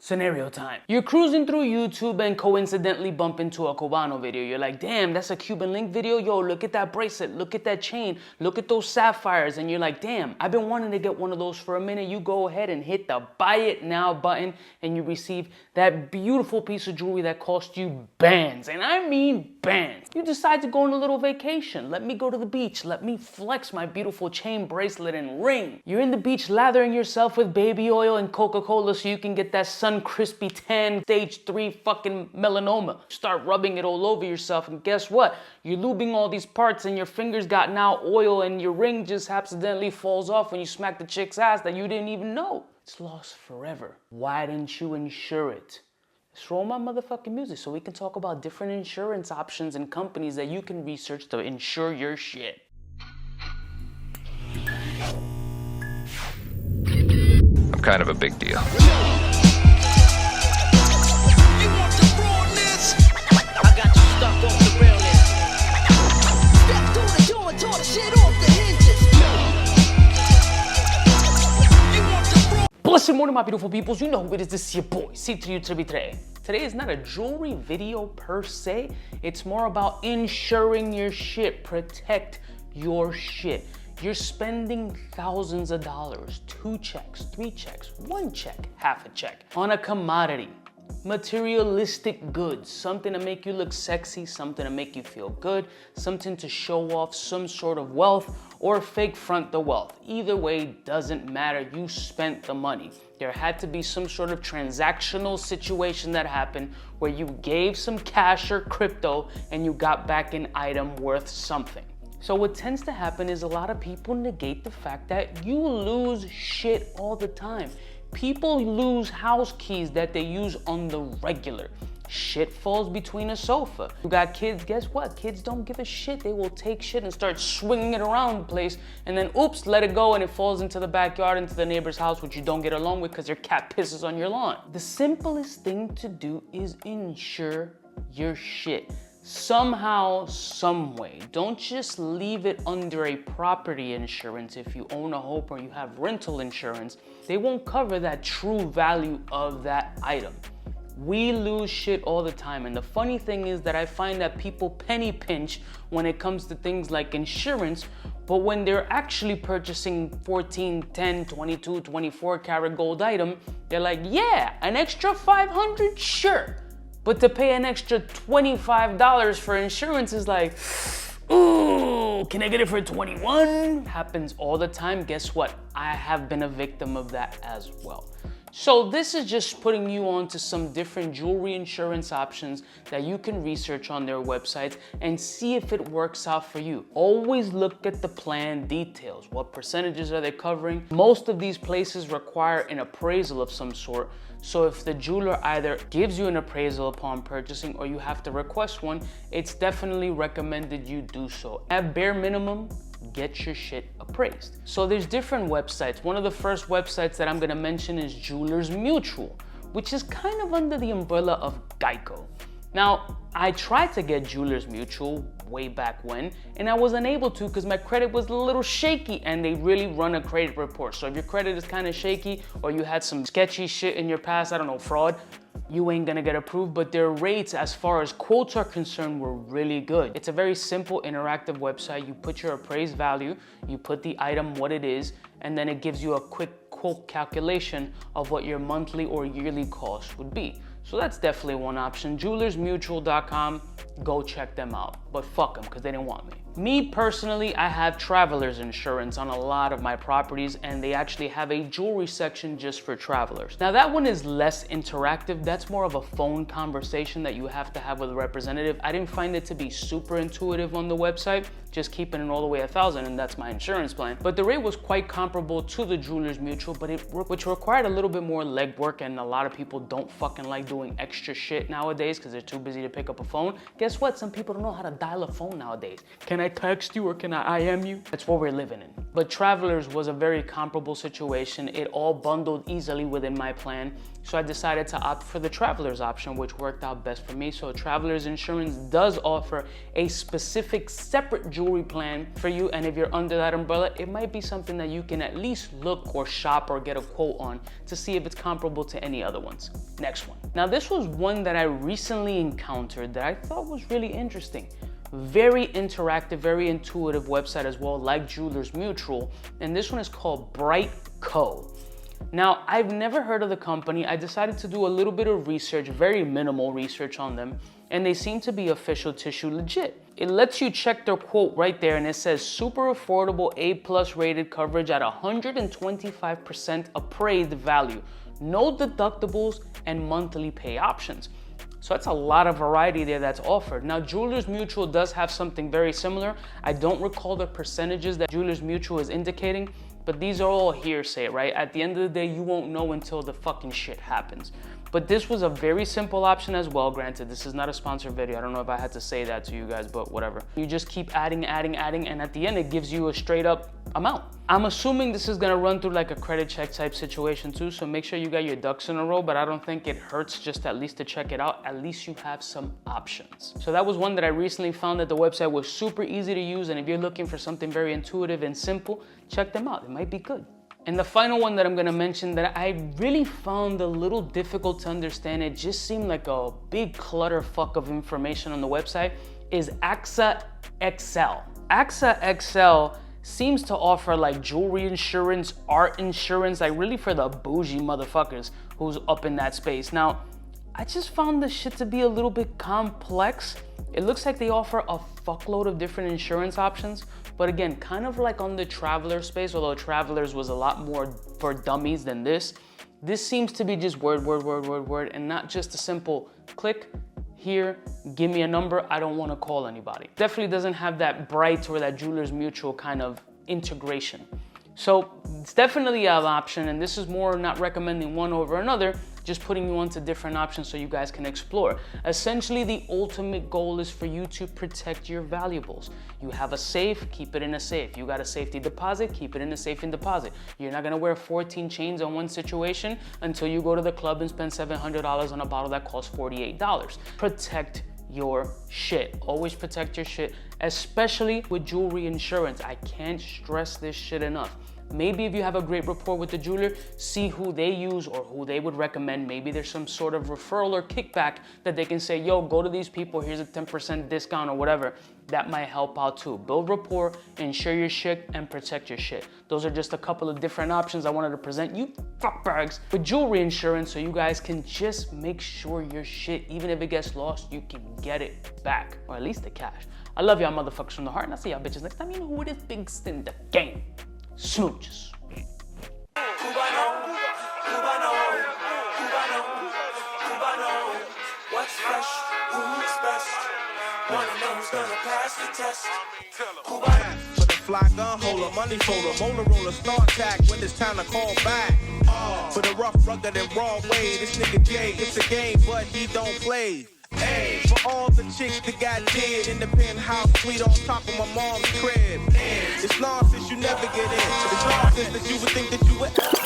Scenario time. You're cruising through YouTube and coincidentally bump into a Cubano video. You're like, damn, that's a Cuban link video. Yo, look at that bracelet. Look at that chain. Look at those sapphires. And you're like, damn, I've been wanting to get one of those for a minute. You go ahead and hit the buy it now button and you receive that beautiful piece of jewelry that cost you bands. And I mean bands. You decide to go on a little vacation. Let me go to the beach. Let me flex my beautiful chain, bracelet, and ring. You're in the beach lathering yourself with baby oil and Coca-Cola so you can get that sun crispy tan stage 3 fucking melanoma. Start rubbing it all over yourself and guess what? You're lubing all these parts and your fingers got now oil and your ring just accidentally falls off when you smack the chick's ass that you didn't even know. It's lost forever. Why didn't you insure it? Let's roll my motherfucking music so we can talk about different insurance options and companies that you can research to insure your shit. I'm kind of a big deal. Blessed morning, my beautiful peoples. You know who it is. This is your boy, C3U3B3. Today is not a jewelry video per se. It's more about insuring your shit. Protect your shit. You're spending thousands of dollars, 2 checks, 3 checks, 1 check, half a check on a commodity. Materialistic goods, something to make you look sexy, something to make you feel good, something to show off some sort of wealth or fake front the wealth. Either way, doesn't matter, you spent the money. There had to be some sort of transactional situation that happened where you gave some cash or crypto and you got back an item worth something. So what tends to happen is a lot of people negate the fact that you lose shit all the time. People lose house keys that they use on the regular. Shit falls between a sofa. You got kids, guess what? Kids don't give a shit. They will take shit and start swinging it around the place and then oops, let it go and it falls into the backyard, into the neighbor's house, which you don't get along with because your cat pisses on your lawn. The simplest thing to do is insure your shit. Somehow, some way. Don't just leave it under a property insurance. If you own a home or you have rental insurance, they won't cover that true value of that item. We lose shit all the time. And the funny thing is that I find that people penny pinch when it comes to things like insurance, but when they're actually purchasing 14, 10, 22, 24 karat gold item, they're like, yeah, an extra 500, sure. But to pay an extra $25 for insurance is like, ooh, can I get it for 21? Happens all the time. Guess what? I have been a victim of that as well. So this is just putting you on to some different jewelry insurance options that you can research on their websites and see if it works out for you. Always look at the plan details. What percentages are they covering? Most of these places require an appraisal of some sort. So if the jeweler either gives you an appraisal upon purchasing or you have to request one, it's definitely recommended you do so. At bare minimum, get your shit appraised. So there's different websites. One of the first websites that I'm gonna mention is Jewelers Mutual, which is kind of under the umbrella of Geico. Now, I tried to get Jewelers Mutual way back when, and I was unable to because my credit was a little shaky and they really run a credit report. So if your credit is kind of shaky or you had some sketchy shit in your past, I don't know, fraud, you ain't gonna get approved, but their rates as far as quotes are concerned were really good. It's a very simple interactive website. You put your appraised value, you put the item, what it is, and then it gives you a quick quote calculation of what your monthly or yearly cost would be. So that's definitely one option. JewelersMutual.com, go check them out. But fuck them, because they didn't want me. Me personally, I have traveler's insurance on a lot of my properties, and they actually have a jewelry section just for travelers. Now that one is less interactive. That's more of a phone conversation that you have to have with a representative. I didn't find it to be super intuitive on the website, just keeping it all the way 1,000, and that's my insurance plan. But the rate was quite comparable to the Jewelers Mutual, but which required a little bit more legwork, and a lot of people don't fucking like doing extra shit nowadays because they're too busy to pick up a phone. Guess what? Some people don't know how to dial a phone nowadays. Can I text you or can I IM you? That's what we're living in. But Travelers was a very comparable situation. It all bundled easily within my plan. So I decided to opt for the traveler's option, which worked out best for me. So traveler's insurance does offer a specific separate jewelry plan for you. And if you're under that umbrella, it might be something that you can at least look or shop or get a quote on to see if it's comparable to any other ones. Next one. Now this was one that I recently encountered that I thought was really interesting. Very interactive, very intuitive website as well, like Jewelers Mutual. And this one is called BrightCo. Now, I've never heard of the company. I decided to do a little bit of research, very minimal research on them, and they seem to be official tissue legit. It lets you check their quote right there, and it says super affordable A+ rated coverage at 125% appraised value, no deductibles, and monthly pay options. So that's a lot of variety there that's offered. Now, Jewelers Mutual does have something very similar. I don't recall the percentages that Jewelers Mutual is indicating, but these are all hearsay, right? At the end of the day, you won't know until the fucking shit happens. But this was a very simple option as well. Granted, this is not a sponsored video. I don't know if I had to say that to you guys, but whatever. You just keep adding, and at the end, it gives you a straight up amount. I'm assuming this is gonna run through like a credit check type situation too, so make sure you got your ducks in a row, but I don't think it hurts just at least to check it out. At least you have some options. So that was one that I recently found that the website was super easy to use, and if you're looking for something very intuitive and simple, check them out. It might be good. And the final one that I'm gonna mention that I really found a little difficult to understand, it just seemed like a big clutterfuck of information on the website, is AXA XL. AXA XL seems to offer like jewelry insurance, art insurance, like really for the bougie motherfuckers who's up in that space. Now, I just found this shit to be a little bit complex. It looks like they offer a fuckload of different insurance options, but again, kind of like on the traveler space, although Travelers was a lot more for dummies than this. This seems to be just word, and not just a simple click, here, give me a number, I don't wanna call anybody. Definitely doesn't have that Bright or that Jewelers Mutual kind of integration. So it's definitely an option, and this is more not recommending one over another, just putting you onto different options so you guys can explore. Essentially, the ultimate goal is for you to protect your valuables. You have a safe, keep it in a safe. You got a safety deposit, keep it in a safe and deposit. You're not gonna wear 14 chains on one situation until you go to the club and spend $700 on a bottle that costs $48. Protect your shit. Always protect your shit, especially with jewelry insurance. I can't stress this shit enough. Maybe if you have a great rapport with the jeweler, see who they use or who they would recommend. Maybe there's some sort of referral or kickback that they can say, yo, go to these people, here's a 10% discount or whatever. That might help out too. Build rapport, insure your shit, and protect your shit. Those are just a couple of different options I wanted to present you fuckbags with jewelry insurance, so you guys can just make sure your shit, even if it gets lost, you can get it back, or at least the cash. I love y'all motherfuckers from the heart, and I'll see y'all bitches next time. You know who it is, biggest in the game. Smooches. CUBAKNOW, what's fresh, who's best, wanna know who's gonna pass the test. CUBAKNOW. For the fly gun holder, money folder, motor roller, start tag when it's time to call back. For the rough, rugged, and raw way, this nigga Jay, it's a game, but he don't play. Hey, for all the chicks that got dead in the penthouse suite on top of my mom's crib. It's nonsense you never get in. It's nonsense that you would think that you would.